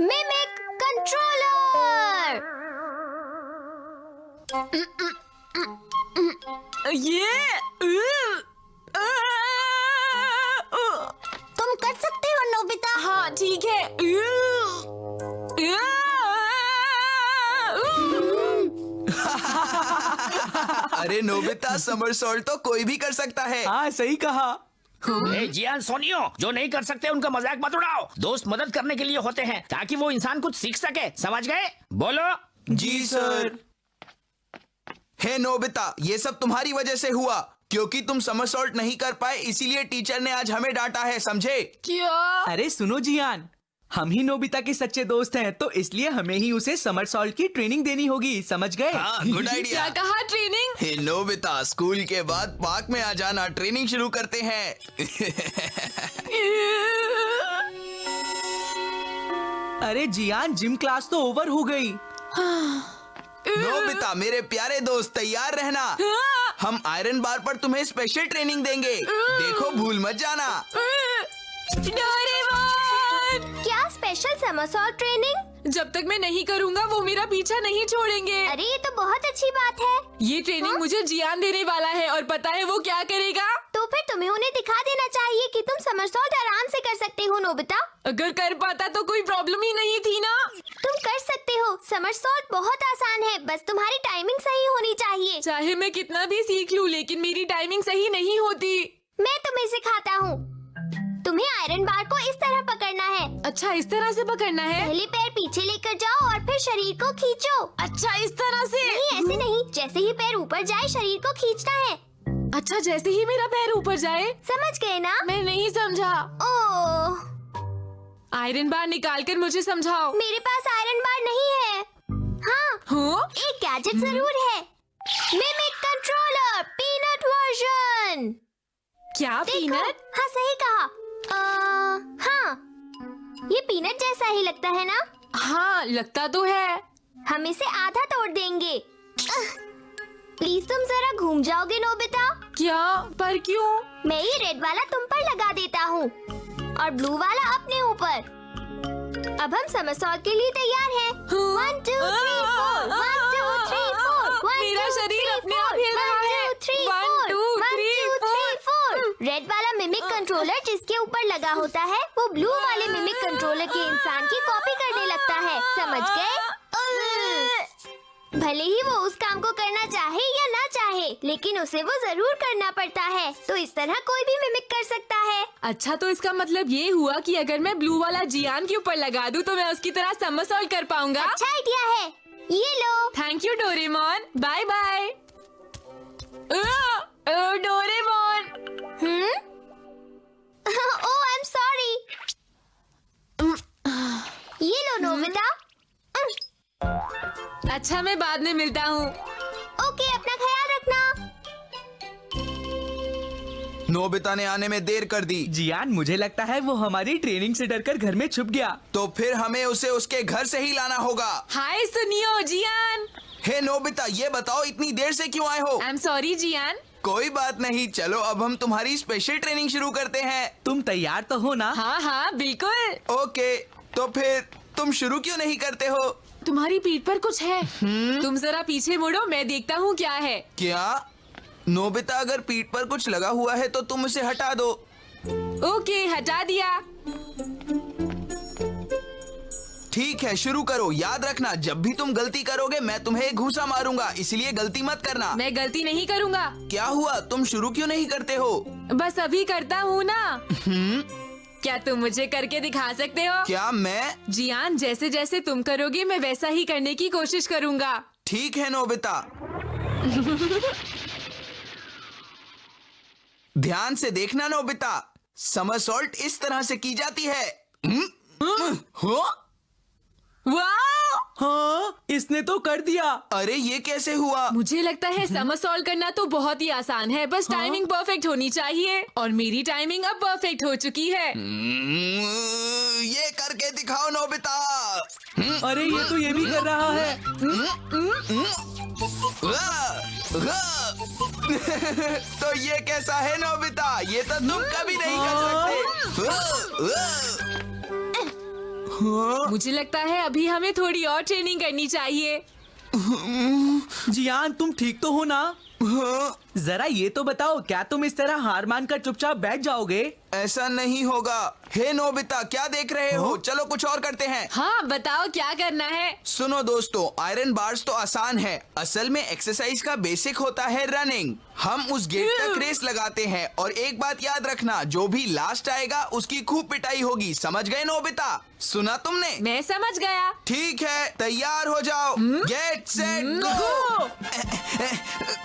Mimic controller. तुम कर सकते हो नोबिता। हाँ ठीक है। अरे नोबिता, समरसॉल्ट तो कोई भी कर सकता है। हाँ सही कहा। ए जियान सोनियो, जो नहीं कर सकते उनका मजाक मत उड़ाओ। दोस्त मदद करने के लिए होते हैं ताकि वो इंसान कुछ सीख सके, समझ गए? बोलो। जी सर। हे नोबिता, ये सब तुम्हारी वजह से हुआ, क्योंकि तुम समरसॉल्ट नहीं कर पाए, इसीलिए टीचर ने आज हमें डांटा है, समझे? क्या? अरे सुनो जियान, हम ही नोबिता के सच्चे दोस्त हैं, तो इसलिए हमें ही उसे समरसॉल्ट की ट्रेनिंग देनी होगी, समझ गए? हाँ, गुड आइडिया। क्या कहा? ट्रेनिंग? हे नोबिता, स्कूल के बाद पार्क में आ जाना, ट्रेनिंग शुरू करते हैं। अरे जियान, जिम क्लास तो ओवर हो गई। नोबिता मेरे प्यारे दोस्त, तैयार रहना। हम आयरन बार पर तुम्हें स्पेशल ट्रेनिंग देंगे, देखो भूल मत जाना। डोरेमोन! क्या स्पेशल समरसॉल्ट ट्रेनिंग? जब तक मैं नहीं करूँगा वो मेरा पीछा नहीं छोड़ेंगे। अरे ये तो बहुत अच्छी बात है। ये ट्रेनिंग मुझे जियान देने वाला है और पता है वो क्या करेगा? तो फिर तुम्हें उन्हें दिखा देना चाहिए कि तुम समरसॉल्ट आराम से कर सकते हो नोबिता। अगर कर पाता तो कोई प्रॉब्लम ही नहीं थी ना। तुम कर सकते हो, समरसॉल्ट बहुत आसान है, बस तुम्हारी टाइमिंग सही होनी चाहिए। चाहे मैं कितना भी सीख लूं, लेकिन मेरी टाइमिंग सही नहीं होती। मैं तुम्हें सिखाता हूँ। तुम्हें आयरन बार को इस तरह पकड़ना है। अच्छा, इस तरह से पकड़ना है? पहले पैर पीछे लेकर जाओ और फिर शरीर को खींचो। अच्छा, इस तरह से? नहीं, ऐसे नहीं, जैसे ही पैर ऊपर जाए शरीर को खींचना है। अच्छा, जैसे ही मेरा पैर ऊपर जाए? समझ गए ना? मैं नहीं समझा। ओह, आयरन बार निकाल कर मुझे समझाओ। मेरे पास आयरन बार नहीं है। हाँ, हाँ? एक गैजेट जरूर है। Mimic controller peanut version. क्या? देखो, पीनट? हाँ सही कहा। हाँ, ये पीनट जैसा ही लगता है ना? हाँ, लगता तो है। हम इसे आधा तोड़ देंगे। प्लीज तुम जरा घूम जाओगे नोबिता? क्या? पर क्यों? मैं ये रेड वाला तुम पर लगा देता हूँ और ब्लू वाला अपने ऊपर। अब हम समरसॉल्ट के लिए तैयार हैं। 1 2 3 4 1 2 3 4 मेरा शरीर अपने आप हिल रहा है। 1 2 3 4। रेड वाला मिमिक कंट्रोलर जिसके ऊपर लगा होता है, वो ब्लू वाले मिमिक कंट्रोलर के इंसान की कॉपी करने लगता है, समझ गए? भले ही वो उस काम को करना चाहे या ना चाहे, लेकिन उसे वो जरूर करना पड़ता है। तो इस तरह कोई भी मिमिक कर सकता है। अच्छा, तो इसका मतलब ये हुआ कि अगर मैं ब्लू वाला जियान के ऊपर लगा दूं तो मैं उसकी तरह समरसॉल्ट कर पाऊंगा। अच्छा आइडिया है, ये लो। Thank you Doraemon, bye bye. Doraemon! Oh, I am sorry. ये लो नोबिता। अच्छा, मैं बाद में मिलता हूँ। ओके, अपना ख्याल रखना। नोबिता ने आने में देर कर दी। जियान, मुझे लगता है वो हमारी ट्रेनिंग से डरकर घर में छुप गया। तो फिर हमें उसे उसके घर से ही लाना होगा। हाय सुनियो जियान। हे नोबिता, ये बताओ इतनी देर से क्यों आए हो? आई एम सॉरी जियान। कोई बात नहीं, चलो अब हम तुम्हारी स्पेशल ट्रेनिंग शुरू करते हैं। तुम तैयार तो हो ना? हाँ हाँ बिल्कुल। ओके, तो फिर तुम शुरू क्यों नहीं करते हो? तुम्हारी पीठ पर कुछ है। तुम जरा पीछे मुड़ो, मैं देखता हूँ क्या है। क्या? नोबिता, अगर पीठ पर कुछ लगा हुआ है तो तुम उसे हटा दो। ओके, हटा दिया। ठीक है, शुरू करो। याद रखना, जब भी तुम गलती करोगे मैं तुम्हें एक घूंसा मारूंगा, इसलिए गलती मत करना। मैं गलती नहीं करूँगा। क्या हुआ? तुम शुरू क्यों नहीं करते हो? बस अभी करता हूँ ना। क्या तुम मुझे करके दिखा सकते हो? क्या मैं? जियान, जैसे जैसे तुम करोगे मैं वैसा ही करने की कोशिश करूँगा। ठीक है नोबिता। ध्यान से देखना नोबिता, समरसॉल्ट इस तरह से की जाती है। हो? वाह! हाँ, इसने तो कर दिया। अरे ये कैसे हुआ? मुझे लगता है समरसॉल्ट करना तो बहुत ही आसान है, बस टाइमिंग परफेक्ट होनी चाहिए और मेरी टाइमिंग अब परफेक्ट हो चुकी है। ये करके दिखाओ नोबिता। अरे ये तो ये भी कर रहा है। तो ये कैसा है नोबिता? ये तो तुम कभी नहीं कर सकते। मुझे लगता है अभी हमें थोड़ी और ट्रेनिंग करनी चाहिए। जियान, तुम ठीक तो हो ना? जरा ये तो बताओ, क्या तुम इस तरह हार मानकर चुपचाप बैठ जाओगे? ऐसा नहीं होगा। हे नोबिता, क्या देख रहे हो? चलो कुछ और करते हैं। हाँ बताओ क्या करना है। सुनो दोस्तों, आयरन बार्स तो आसान है। असल में एक्सरसाइज का बेसिक होता है रनिंग। हम उस गेट तक रेस लगाते हैं और एक बात याद रखना, जो भी लास्ट आएगा उसकी खूब पिटाई होगी। समझ गए नोबिता? सुना तुमने? मैं समझ गया। ठीक है, तैयार हो जाओ। Get set go.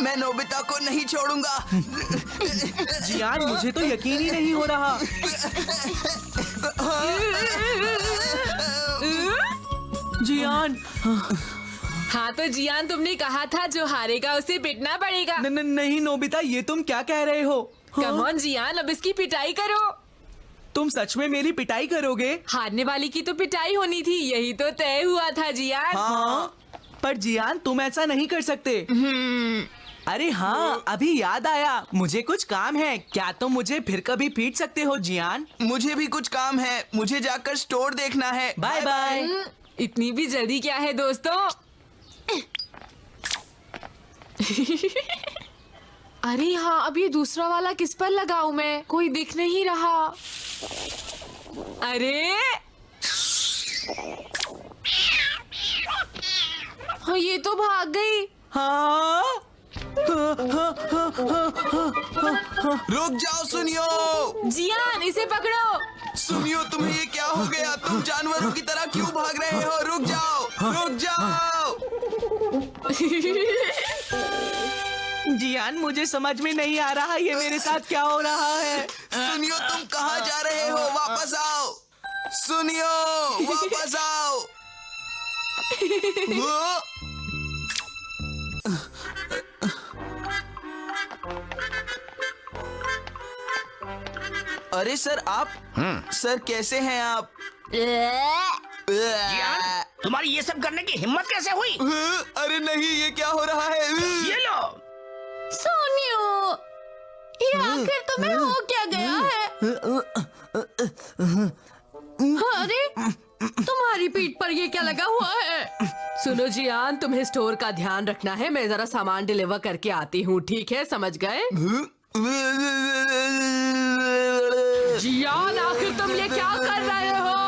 मैं नोबिता को नहीं छोड़ूंगा। जियान, मुझे तो यकीन ही नहीं हो रहा। जियान, हाँ तो जियान, तुमने कहा था जो हारेगा उसे पिटना पड़ेगा। नहीं नोबिता, ये तुम क्या कह रहे हो? कम ऑन जियान, अब इसकी पिटाई करो। तुम सच में मेरी पिटाई करोगे? हारने वाली की तो पिटाई होनी थी, यही तो तय हुआ था जियान। हाँ, पर जियान तुम ऐसा नहीं कर सकते। अरे हाँ, अभी याद आया, मुझे कुछ काम है। क्या तुम मुझे फिर कभी पीट सकते हो जियान? मुझे भी कुछ काम है, मुझे जाकर स्टोर देखना है। Bye bye. इतनी भी जल्दी क्या है दोस्तों? अरे हाँ, अब ये दूसरा वाला किस पर लगाऊं मैं? कोई दिख नहीं रहा। अरे हाँ, ये तो भाग गई। हाँ? रुक जाओ, सुनियो। जियान, इसे पकड़ो। सुनियो, तुम्हें ये क्या हो गया? तुम जानवरों की तरह क्यों भाग रहे हो? रुक जाओ, रुक जाओ। जियान, मुझे समझ में नहीं आ रहा ये मेरे साथ क्या हो रहा है। सुनियो, तुम कहाँ जा रहे हो? वापस आओ। सुनियो, वापस आओ। वो? अरे सर, आप सर कैसे हैं आप? जियान, तुम्हारी ये सब करने की हिम्मत कैसे हुई? अरे नहीं, ये क्या हो रहा है? ये लो। सोनियो, ये आखिर तुम्हें हो क्या गया है? अरे तुम्हारी पीठ पर ये क्या लगा हुआ है? सुनो जियान, तुम्हें स्टोर का ध्यान रखना है। मैं जरा सामान डिलीवर करके आती हूँ, ठीक है? समझ गए? जियान, आखिर तुम ये क्या कर रहे हो?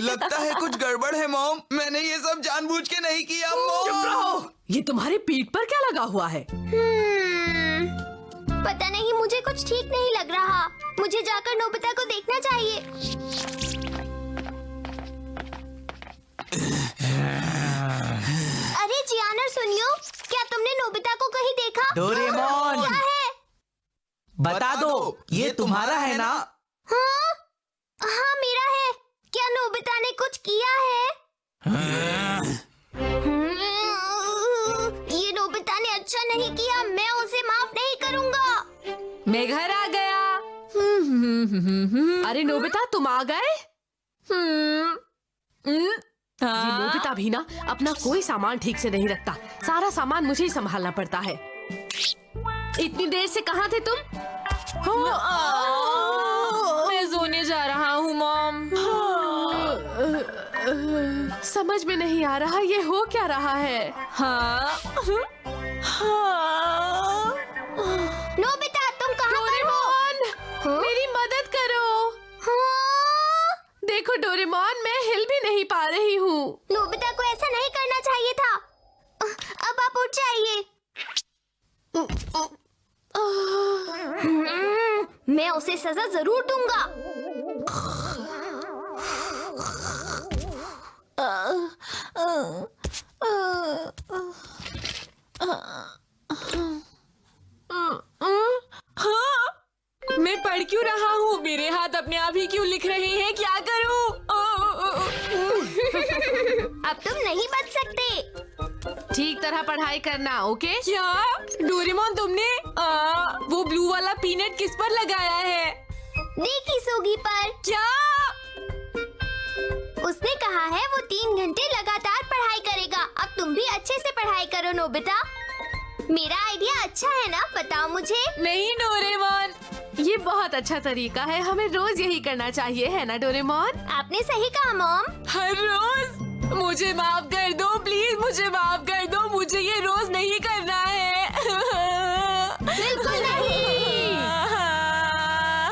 लगता है कुछ गड़बड़ है मॉम। मैंने ये सब जानबूझ के नहीं किया मॉम। ये तुम्हारी पीठ पर क्या लगा हुआ है? पता नहीं, मुझे कुछ ठीक नहीं लग रहा। मुझे जाकर नोबिता को देखना चाहिए। अरे जियान और सुनियो, क्या तुमने नोबिता को कहीं देखा? डोरेमोन, क्या है? बता दो, ये तुम्हारा है ना? हाँ, हाँ मेरा है। क्या नोबिता ने कुछ किया है? ये नोबिता ने अच्छा नहीं किया। मैं उसे माफ नहीं करूँगा। मैं घर आ गया। अरे नोबिता, तुम आ गए? ये नोबिता भी ना अपना कोई सामान ठीक से नहीं रखता। सारा सामान मुझे ही संभालना पड़ता है। इतनी देर से कहाँ थे तुम? मैं सोने जा रहा हूँ मॉम। समझ में नहीं आ रहा ये हो क्या रहा है। हाँ, नोबिता, तुम कहाँ पर हो? डोरेमोन, मेरी मदद करो। हाँ? देखो डोरेमोन, मैं हिल भी नहीं पा रही हूँ। नोबिता को ऐसा नहीं करना चाहिए था। अब आप उठ जाइए। मैं उसे सजा जरूर दूंगा। मैं पढ़ क्यों रहा हूँ? मेरे हाथ अपने आप ही क्यों लिख रहे हैं? क्या करूँ? अब तुम नहीं बच सकते। ठीक तरह पढ़ाई करना, ओके? क्या डोरेमोन, तुमने वो ब्लू वाला पीनट किस पर लगाया है? देखी सोगी पर। क्या? उसने कहा है वो 3 घंटे लगातार पढ़ाई करेगा। अब तुम भी अच्छे से पढ़ाई करो नोबिता। मेरा आइडिया अच्छा है ना? बताओ मुझे। नहीं डोरेमोन, ये बहुत अच्छा तरीका है, हमें रोज यही करना चाहिए, है ना डोरेमोन? आपने सही कहा मॉम। हर रोज। मुझे माफ कर दो प्लीज, मुझे माफ